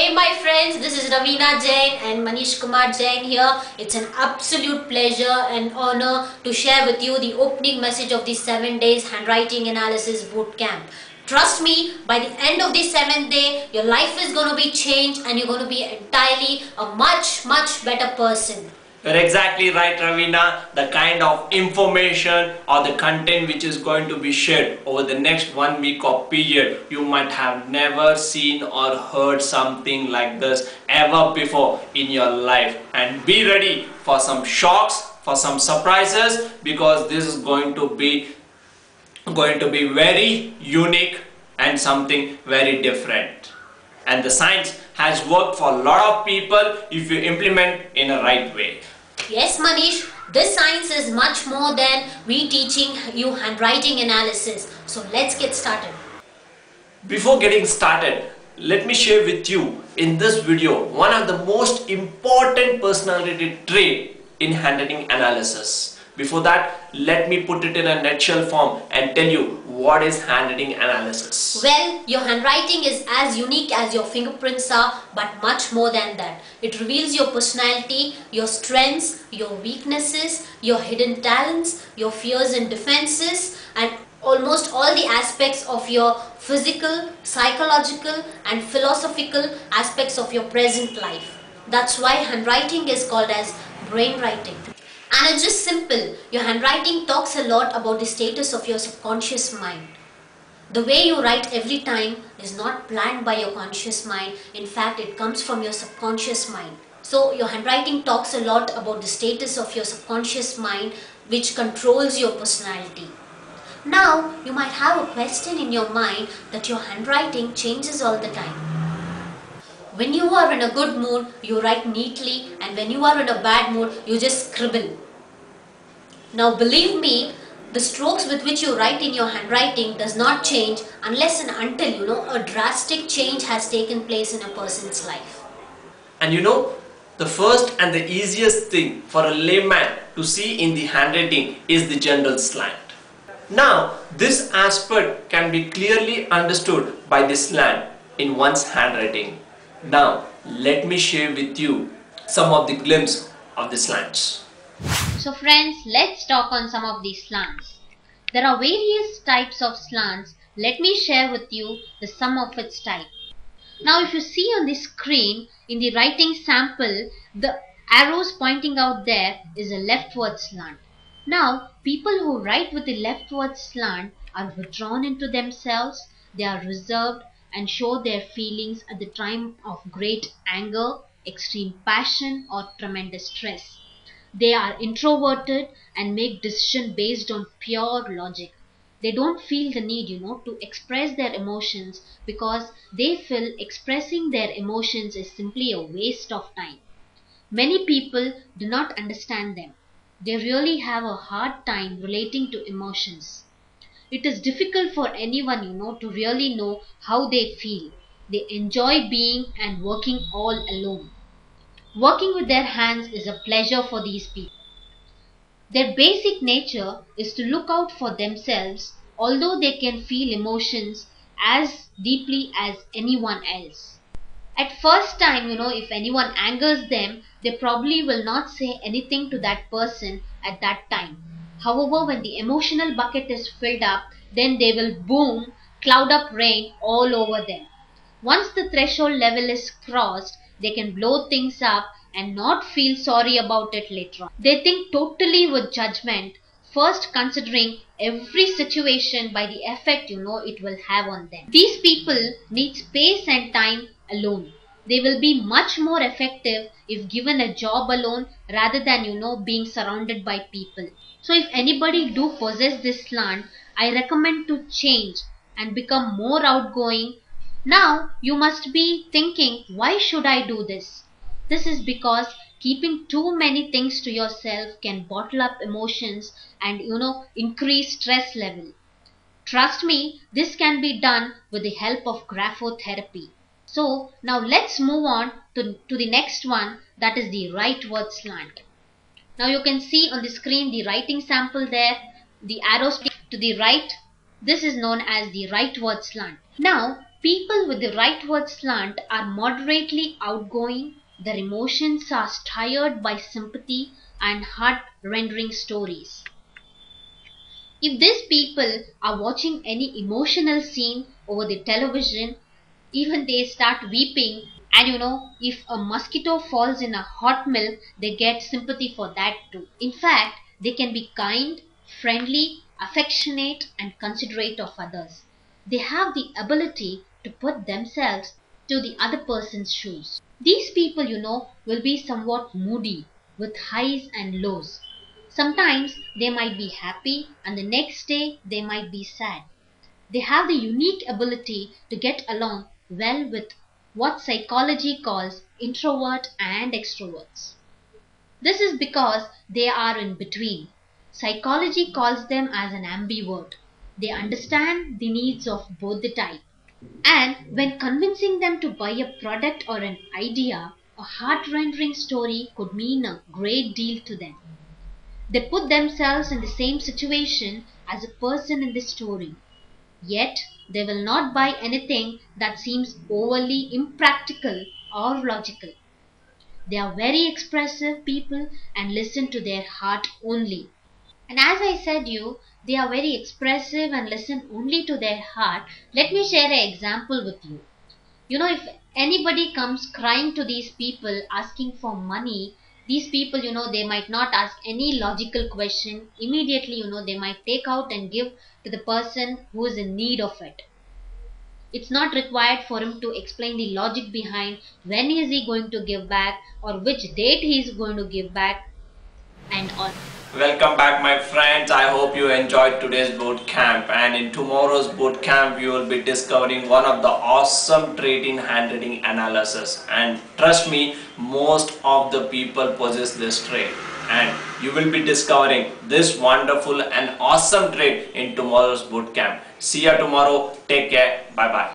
Hey my friends, this is Ravina Jain and Manish Kumar Jain here. It's an absolute pleasure and honor to share with you the opening message of the 7 days handwriting analysis boot camp. Trust me, by the end of the 7th day, your life is going to be changed and you're going to be entirely a much better person. You're exactly right, Ravina. The kind of information or the content which is going to be shared over the next 1 week or period, you might have never seen or heard something like this ever before in your life. And be ready for some shocks, for some surprises, because this is going to be very unique and something very different. And the science has worked for a lot of people if you implement in a right way. Yes, Manish, this science is much more than we teaching you handwriting analysis. So let's get started. Before getting started, let me share with you in this video one of the most important personality trait in handwriting analysis. Before that, let me put it in a nutshell form and tell you what is handwriting analysis. Well, your handwriting is as unique as your fingerprints are, but much more than that. It reveals your personality, your strengths, your weaknesses, your hidden talents, your fears and defenses, and almost all the aspects of your physical, psychological, and philosophical aspects of your present life. That's why handwriting is called as brain writing. And it's just simple. Your handwriting talks a lot about the status of your subconscious mind. The way you write every time is not planned by your conscious mind. In fact, it comes from your subconscious mind. So your handwriting talks a lot about the status of your subconscious mind, which controls your personality. Now, you might have a question in your mind that your handwriting changes all the time. When you are in a good mood, you write neatly, and when you are in a bad mood, you just scribble. Now believe me, the strokes with which you write in your handwriting does not change unless and until a drastic change has taken place in a person's life. And the first and the easiest thing for a layman to see in the handwriting is the general slant. Now, this aspect can be clearly understood by the slant in one's handwriting. Now, let me share with you some of the glimpses of the slants. So friends, let's talk on some of these slants. There are various types of slants. Let me share with you the sum of its type. Now if you see on the screen, in the writing sample, the arrows pointing out there is a leftward slant. Now, people who write with the leftward slant are withdrawn into themselves, they are reserved and show their feelings at the time of great anger, extreme passion or tremendous stress. They are introverted and make decisions based on pure logic. They don't feel the need, to express their emotions because they feel expressing their emotions is simply a waste of time. Many people do not understand them. They really have a hard time relating to emotions. It is difficult for anyone, to really know how they feel. They enjoy being and working all alone. Working with their hands is a pleasure for these people. Their basic nature is to look out for themselves, although they can feel emotions as deeply as anyone else. At first time, if anyone angers them, they probably will not say anything to that person at that time. However, when the emotional bucket is filled up, then they will boom, cloud up rain all over them. Once the threshold level is crossed, they can blow things up and not feel sorry about it later on. They think totally with judgment, first considering every situation by the effect it will have on them. These people need space and time alone. They will be much more effective if given a job alone rather than being surrounded by people. So if anybody do possess this slant, I recommend to change and become more outgoing. Now you must be thinking, why should I do this? This is because keeping too many things to yourself can bottle up emotions and increase stress level. Trust me, this can be done with the help of graphotherapy. So now let's move on to the next one, that is the rightward slant. Now you can see on the screen the writing sample there, the arrows to the right. This is known as the rightward slant. Now People with the rightward slant are moderately outgoing, their emotions are stirred by sympathy and heart-rending stories. If these people are watching any emotional scene over the television, even they start weeping, and if a mosquito falls in a hot milk, they get sympathy for that too. In fact, they can be kind, friendly, affectionate, and considerate of others. They have the ability to put themselves to the other person's shoes. These people, will be somewhat moody with highs and lows. Sometimes they might be happy, and the next day they might be sad. They have the unique ability to get along well with what psychology calls introvert and extroverts. This is because they are in between. Psychology calls them as an ambivert. They understand the needs of both the type. And when convincing them to buy a product or an idea, a heart-rending story could mean a great deal to them. They put themselves in the same situation as a person in the story. Yet they will not buy anything that seems overly impractical or logical. They are very expressive people and listen to their heart only. And as I said they are very expressive and listen only to their heart. Let me share an example with you. If anybody comes crying to these people asking for money, these people, they might not ask any logical question. Immediately, they might take out and give to the person who is in need of it. It's not required for him to explain the logic behind when is he going to give back or which date he is going to give back and all. Welcome back my friends. I hope you enjoyed today's boot camp, and in tomorrow's boot camp you will be discovering one of the awesome trait in handwriting analysis, and trust me, most of the people possess this trait, and you will be discovering this wonderful and awesome trait in tomorrow's boot camp. See you tomorrow. Take care. Bye bye.